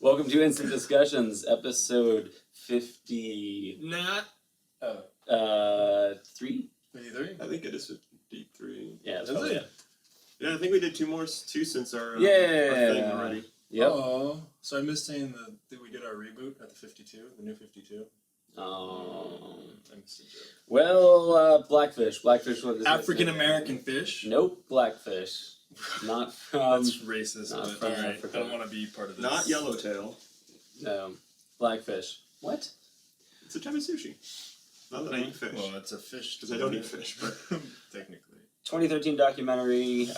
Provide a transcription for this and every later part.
Welcome to Instant Discussions, episode 50. Not. Oh. 3? 53? I think it is 53. Yeah, that's Is probably it? Yeah, I think we did two since our, our Yeah. thing already. Yep. Oh, so I missed saying that we did our reboot at the 52, the new 52. I missed a joke. Well, Blackfish. Blackfish was African American fish. Nope, Blackfish. Not from. That's racist. not But from all right, Africa. I don't want to be part of this. Not yellowtail. No. Blackfish. What? It's a type of sushi. Not that I eat fish. Well, it's a fish. Because I don't eat fish, but... Technically. 2013 documentary.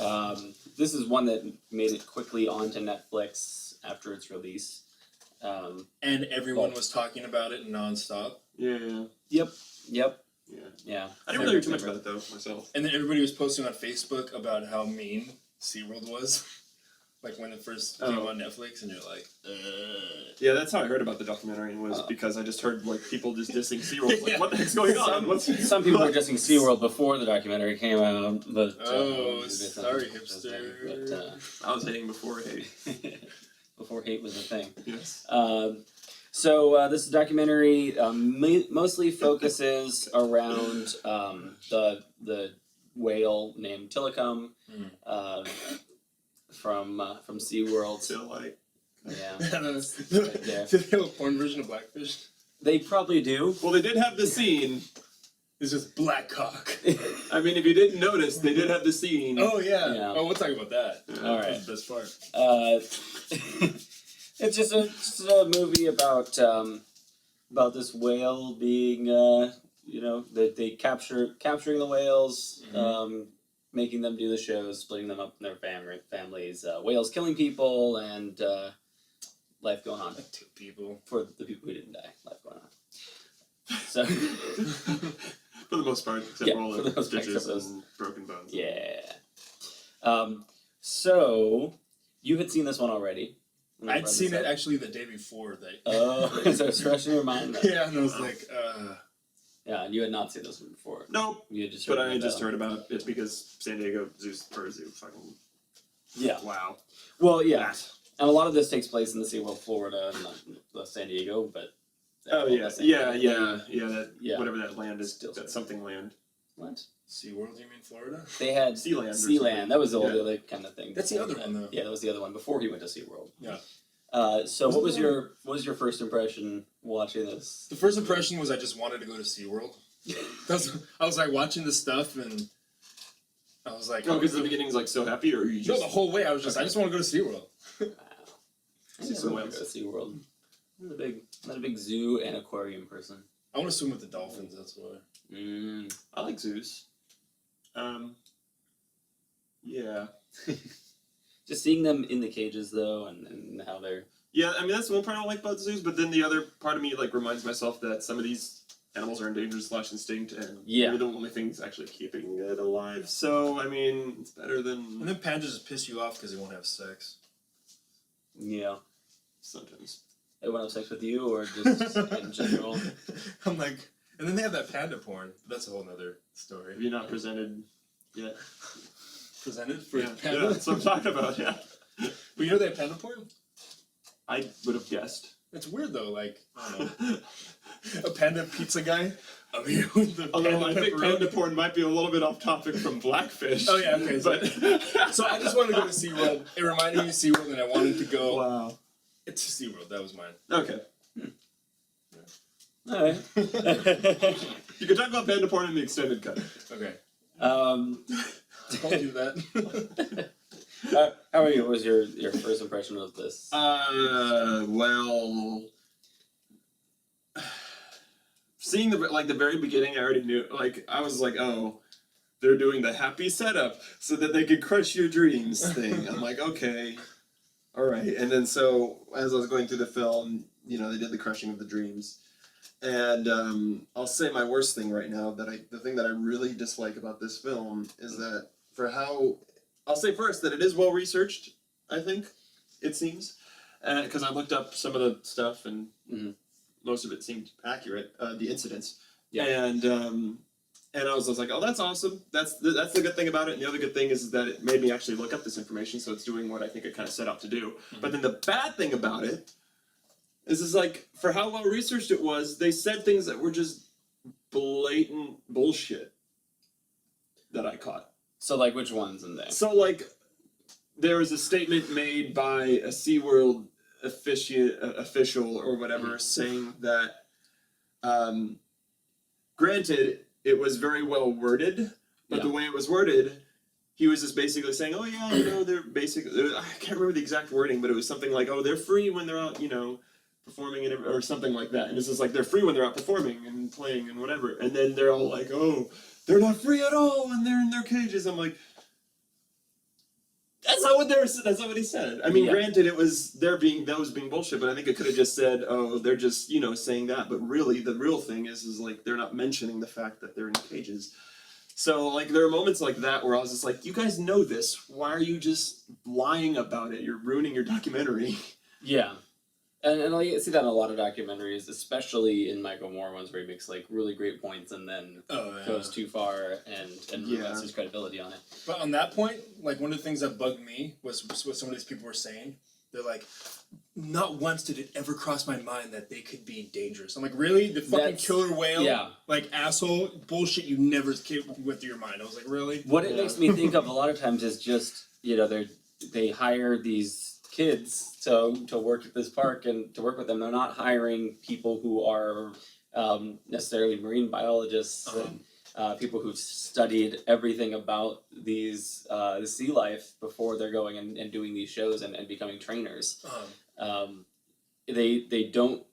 This is one that made it quickly onto Netflix after its release. And everyone was talking about it nonstop. Yeah. Yep. Yeah. Yeah. I didn't really hear too much about it, though, myself. And then everybody was posting on Facebook about how mean SeaWorld was. Like when it first came on Netflix, and you're like, Yeah, that's how I heard about the documentary, was because I just heard, like, people just dissing SeaWorld. Like, what the heck's going on? Some people were dissing SeaWorld before the documentary came out, but... sorry, hipster. But, I was hating before hate. before hate was a thing. Yes. So this documentary mostly focuses around the whale named Tilikum from SeaWorld. So, like... Yeah. Do they have a porn version of Blackfish? They probably do. Well, they did have the scene. It's just black cock. I mean, if you didn't notice, they did have the scene. Oh, yeah. Yeah. Oh, we'll talk about that. Yeah. All right. That's the best part. It's just a movie about this whale being that they capturing the whales, making them do the shows, splitting them up in their families, whales killing people, and life going on. Like 2 people. For the people who didn't die, life going on. So For the most part, except for all for the the most part, stitches except and broken bones. yeah. So you had seen this one already. I'd seen it actually the day before. Oh, so it's fresh in your mind. Then. Yeah, and I was like, Yeah, and you had not seen this one before. Nope. You had just But heard I about just it. heard about it because San Diego Zoo fucking... Yeah. Wow. Well, yeah. That. And a lot of this takes place in the SeaWorld, Florida, and not San Diego, but... Oh, yeah. Yeah. Whatever that land is. Still That's something land. What? SeaWorld, you mean Florida? They had... Sealand. or Sealand. something. That was the Yeah. other kind of thing. That's the other before one, that. though. Yeah, that was the other one, before he went to SeaWorld. Yeah. So what was your first impression watching this? The first impression was I just wanted to go to SeaWorld. I was like watching this stuff, and I was like... Oh, because the beginning's like so happy, or you just... No, the whole way I was just, I just want to go to SeaWorld. I See never some wanted to go to SeaWorld. I'm not a big zoo and aquarium person. I want to swim with the dolphins, that's why. I like zoos. Yeah. Just seeing them in the cages, though, and how they're... Yeah, I mean, that's one part I don't like about zoos, but then the other part of me, like, reminds myself that some of these animals are endangered / extinct, and they're the only things actually keeping it alive. So, I mean, it's better And than... then pandas just piss you off because they won't have sex. Yeah. Sometimes. They want to have sex with you, or just in general? I'm like... And then they have that panda porn. That's a whole nother story. Have you not presented yet? Presented for Yeah, panda? that's what I'm talking about, yeah. But you know they have panda porn? I would have guessed. It's weird though, like, I don't know. A panda pizza guy? I'm here with the Although panda I think pepperoni. panda porn might be a little bit off topic from Blackfish. Oh yeah, okay. But... So I just wanted to go to SeaWorld. It reminded me of SeaWorld, and I wanted to go Wow. to SeaWorld. That was mine. Okay. Alright. You can talk about panda porn in the extended cut. Okay. Told Told you that. How are you? What was your first impression of this? Well, seeing the very beginning, I already knew. Like, I was like, oh, they're doing the happy setup so that they could crush your dreams thing. I'm like, okay, all right. And then so as I was going through the film, they did the crushing of the dreams. And I'll say my worst thing right now, the thing that I really dislike about this film is that I'll say first that it is well researched, I think, it seems. Because I looked up some of the stuff and most of it seemed accurate, the incidents. Yeah. And I was like, oh, that's awesome. That's the good thing about it. And the other good thing is that it made me actually look up this information, so it's doing what I think it kind of set out to do. But then the bad thing about it Is like, for how well researched it was, they said things that were just blatant bullshit that I caught. So, like, which ones in there? So, like, there was a statement made by a SeaWorld official or whatever saying that, granted, it was very well worded, but the way it was worded, he was just basically saying, oh yeah, you know, they're basically, I can't remember the exact wording, but it was something like, oh, they're free when they're out, you know, performing or something like that. And it's just like, they're free when they're out performing and playing and whatever. And then they're all like, oh, they're not free at all when they're in their cages. I'm like, that's not what he said. I mean, granted, that was being bullshit, but I think it could have just said, oh, they're just, you know, saying that. But really, the real thing is like, they're not mentioning the fact that they're in cages. So, like, there are moments like that where I was just like, you guys know this. Why are you just lying about it? You're ruining your documentary. Yeah. And I see that in a lot of documentaries, especially in Michael Moore ones where he makes, like, really great points and then goes too far and ruins his credibility on it. But on that point, like, one of the things that bugged me was what some of these people were saying. They're like, not once did it ever cross my mind that they could be dangerous. I'm like, really? The fucking killer whale? Like, asshole? Bullshit you never came with through your mind. I was like, really? What it makes me think of a lot of times is just, you know, they hire these kids to work at this park and to work with them. They're not hiring people who are necessarily marine biologists and people who've studied everything about these the sea life before they're going and doing these shows and becoming trainers. They don't.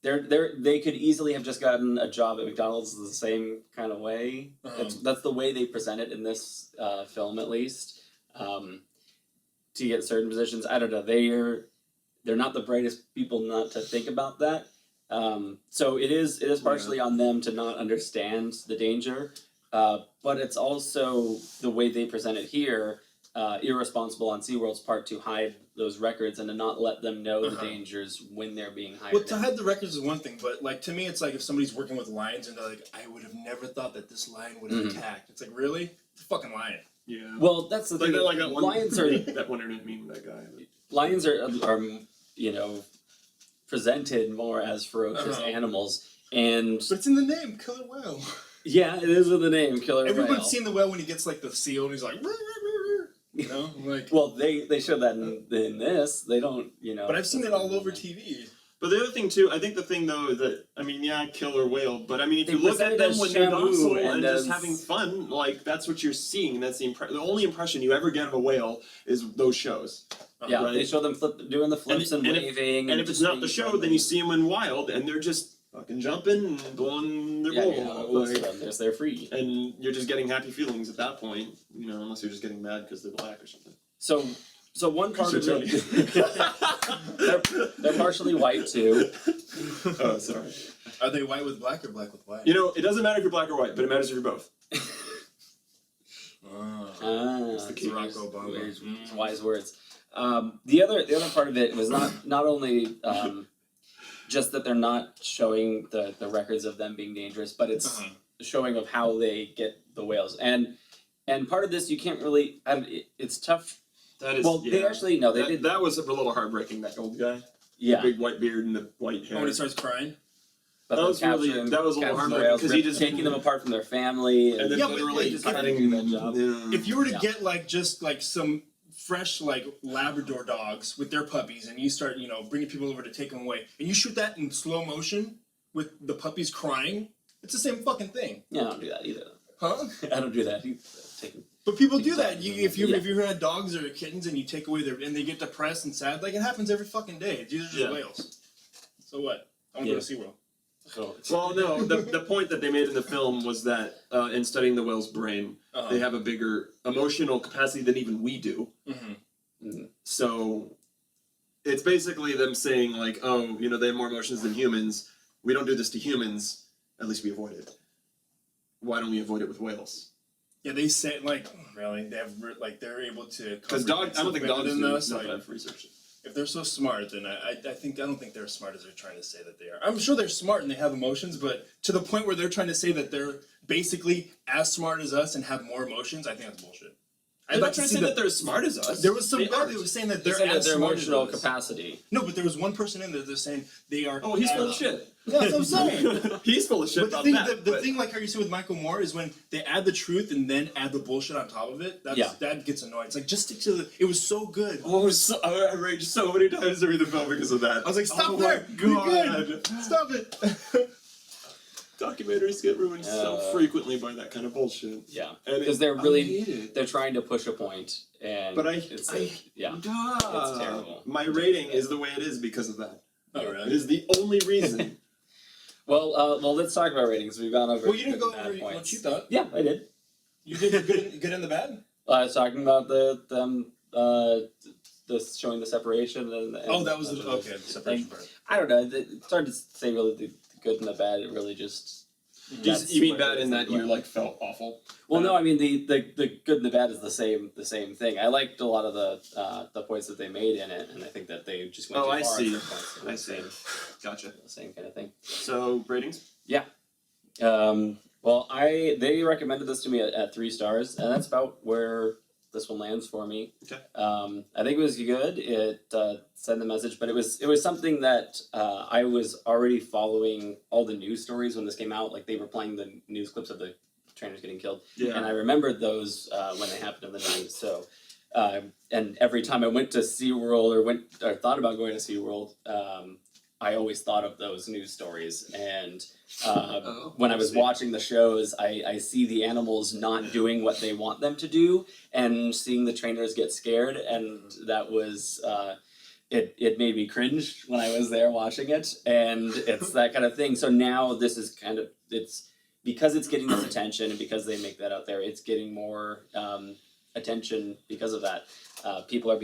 They could easily have just gotten a job at McDonald's the same kind of way. That's the way they present it in this film, at least. To get certain positions, I don't know. They're not the brightest people not to think about that. So it is partially on them to not understand the danger, but it's also the way they present it here, irresponsible on SeaWorld's part to hide those records and to not let them know the dangers when they're being hired. Well, to hide the records is one thing, but like to me, it's like if somebody's working with lions and they're like, I would have never thought that this lion would have attacked. It's like, really? It's a fucking lion. Yeah. Well, that's the thing. Like that one, lions are that one didn't mean that guy. But. Lions are you know, presented more as ferocious animals, and but it's in the name, killer whale. Yeah, it is in the name, killer whale. Everyone's seen the whale when he gets like the seal and he's like, you know, like. Well, they show that in this. They don't, you know. But I've seen it all over TV. But the other thing too, I think the thing though that I mean, yeah, killer whale. But I mean, if you look at them when they're docile and just having fun, like that's what you're seeing. That's the only impression you ever get of a whale is those shows. Yeah, right? They show them doing the flips and waving. And if it's not the show, then you see them in wild, and they're just fucking jumping and blowing their ball. They're free, and you're just getting happy feelings at that point. You know, unless you're just getting mad because they're black or something. So one part of it, they're partially white too. Oh, sorry. Are they white with black or black with white? You know, it doesn't matter if you're black or white, but it matters if you're both. That's the key. Barack Obama. Wise words. The other part of it was not only just that they're not showing the records of them being dangerous, but it's showing of how they get the whales. And part of this you can't really. It's tough. That is, they actually no, they did. That was a little heartbreaking. That old guy. Yeah. The big white beard and the white hair. Oh, when he starts crying. That was a little heartbreaking because he just taking them apart from their family and then literally just cutting that job. If you were to get like just like some fresh like Labrador dogs with their puppies and you start bringing people over to take them away and you shoot that in slow motion with the puppies crying, it's the same fucking thing. Yeah, I don't do that either. Huh? I don't do that. But people do that. If you had dogs or kittens and you take away and they get depressed and sad, like it happens every fucking day. These are just whales. So what? I want to go to SeaWorld. Well, no. The point that they made in the film was that in studying the whale's brain, they have a bigger emotional capacity than even we do. So it's basically them saying like, oh, they have more emotions than humans. We don't do this to humans. At least we avoid it. Why don't we avoid it with whales? Yeah, they say really they have they're able to. Because dogs, I don't think dogs do enough research. If they're so smart, then I don't think they're as smart as they're trying to say that they are. I'm sure they're smart and they have emotions, but to the point where they're trying to say that they're basically as smart as us and have more emotions, I think that's bullshit. I'm not trying to say that they're as smart as us. There was some guy that was saying that they're as their smart as emotional us. capacity. No, but there was one person in there that's saying they are. Oh, he's full of shit. Yeah, that's what I'm saying. He's full of shit But about the that. thing, like how you see with Michael Moore, is when they add the truth and then add the bullshit on top of it. That gets annoying. It's like just stick to the. It was so good. I raged so many times during the film because of that. I was like, stop my there. You're good. God. Stop it. Documentaries get ruined so frequently by that kind of bullshit. Yeah, And because they're trying to push a point, and But it's it's terrible. My rating is the way it is because of that. Oh, It really? is the only reason. Well, let's talk about ratings. We've gone over. Well, you didn't go bad over points. what you thought. Yeah, I did. You did good in the bad? I was talking about the showing the separation and Oh, that was the separation part. I don't know. It's hard to say really the good and the bad. It really just. You mean bad in that you like felt awful? Well, no, I mean the good and the bad is the same thing. I liked a lot of the points that they made in it, and I think that they just went too far. I see. on certain points. I see. Gotcha. The same kind of thing. So ratings? Yeah. Well, they recommended this to me at 3 stars, and that's about where this one lands for me. Okay. I think it was good. It sent the message, but it was something that I was already following all the news stories when this came out. Like they were playing the news clips of the trainers getting killed, and I remembered those when they happened in the news. So, and every time I went to SeaWorld or thought about going to SeaWorld, I always thought of those news stories. And when I was watching the shows, I see the animals not doing what they want them to do, and seeing the trainers get scared, and that was it made me cringe when I was there watching it, and it's that kind of thing. So now this is it's because it's getting this attention, and because they make that out there, it's getting more attention because of that. People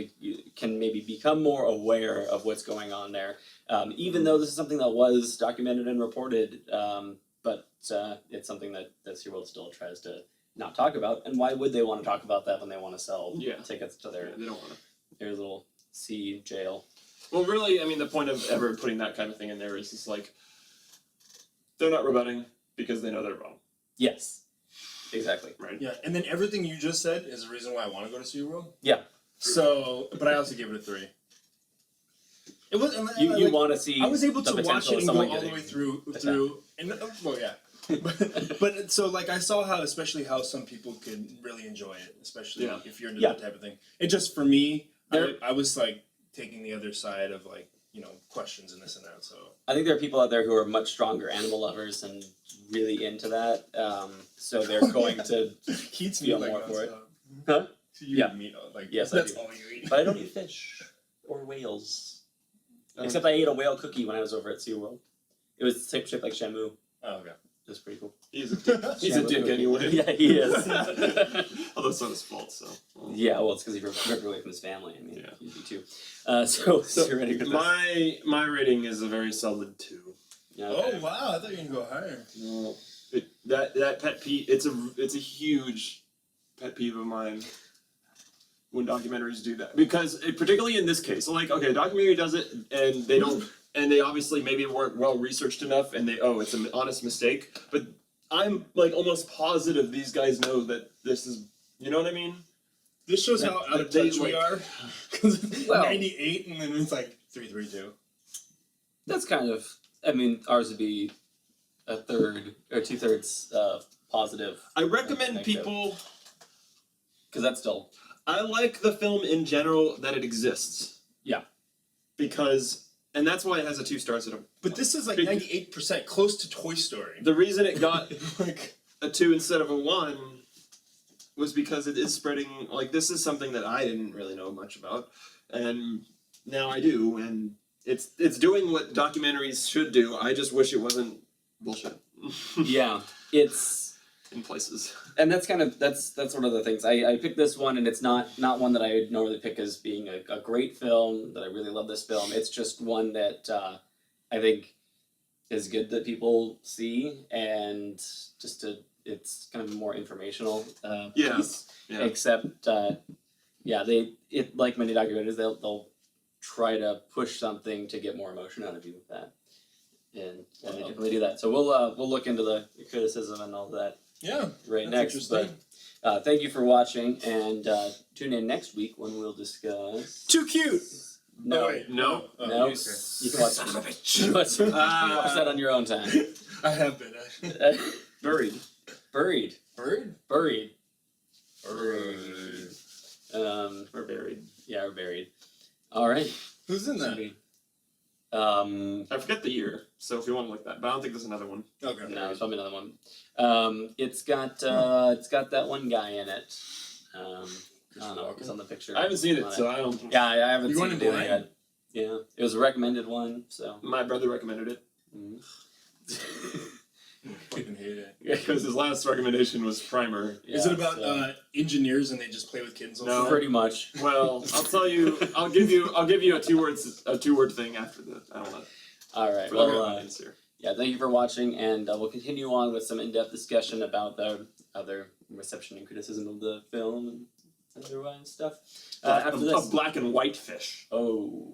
can maybe become more aware of what's going on there. Even though this is something that was documented and reported, but it's something that SeaWorld still tries to not talk about. And why would they want to talk about that when they want to sell tickets to their they don't want to. Their little sea jail? Well, really, I mean, the point of ever putting that kind of thing in there is just like they're not rebutting because they know they're wrong. Yes, exactly. Right. Yeah, and then everything you just said is the reason why I want to go to SeaWorld. Yeah. So, but I also gave it a 3. It was You want to see? I was able the to watch potential it of and go someone all the getting way through, and well, yeah. but so like I saw especially how some people could really enjoy it, especially if you're into that type of thing. It just for me, I was like taking the other side of like questions and this and that. So I think there are people out there who are much stronger animal lovers and really into that. So they're going to Keats feel meat more like for it. Huh? So Yeah. Eat meat, like Yes, I that's do. all you eat. But I don't eat fish or whales. Except I ate a whale cookie when I was over at SeaWorld. It was shaped like Shamu. Oh, okay. It was pretty cool. He's a dick. He's a Shamu dick cookie. anyway. Yeah, he is. Although it's not his fault, so. Yeah, well, it's because he ripped away from his family. I mean, Yeah. he'd be too. So you're ready for this? My rating is a very solid 2. Yeah, okay. Oh wow! I thought you were gonna go higher. No, that pet peeve. It's a huge pet peeve of mine when documentaries do that, because particularly in this case, like a documentary does it and they don't, and they obviously maybe weren't well researched enough, and it's an honest mistake. But I'm like almost positive these guys know that this is, you know what I mean? This shows how out of touch we are. Because it's Well- 98 and then it's like 332. That's kind of. I mean, ours would be a third or 2/3 positive. I recommend Negative. people. Because that's still. I like the film in general that it exists. Yeah. And that's why it has a 2 stars. But this is like 98%, close to Toy Story. The reason it got Like, a 2 instead of a 1 was because it is spreading. Like, this is something that I didn't really know much about, and now I do, and it's doing what documentaries should do. I just wish it wasn't bullshit. Yeah, it's. In places. And that's one of the things. I picked this one, and it's not one that I would normally pick as being a great film, that I really love this film. It's just one that I think is good that people see, and it's kind of a more informational piece. Yeah. Except, like many documentaries, they'll try to push something to get more emotion out of you with that. And they definitely do that. So we'll look into the criticism and all that. yeah. Right That's next, but Thank you for watching, and tune in next week when we'll discuss. Too cute. No, Oh, wait. No. no. Okay. You can watch, you watch that on your own time. I have been. Buried. Buried. Bird? Buried. We're buried. Yeah, we're buried. All right. Who's in that? I forget the year, so if you want to look that, but I don't think there's another one. Okay. No, there's probably another one. It's got that one guy in it. I don't know. It's on the picture. I haven't seen it, so I don't. Yeah, I haven't You seen went it in either yet. Yeah, it was a recommended one, so. My brother recommended it I fucking hate it. because his last recommendation was Primer. Yeah, Is it about so- engineers and they just play with kids? All No. the time? Pretty much. Well, I'll tell you. I'll give you a two-word thing after that. I don't know. All right. For Well, the audience here. yeah. Thank you for watching, and we'll continue on with some in-depth discussion about the other reception and criticism of the film and other stuff. After this. A black and white fish. Oh.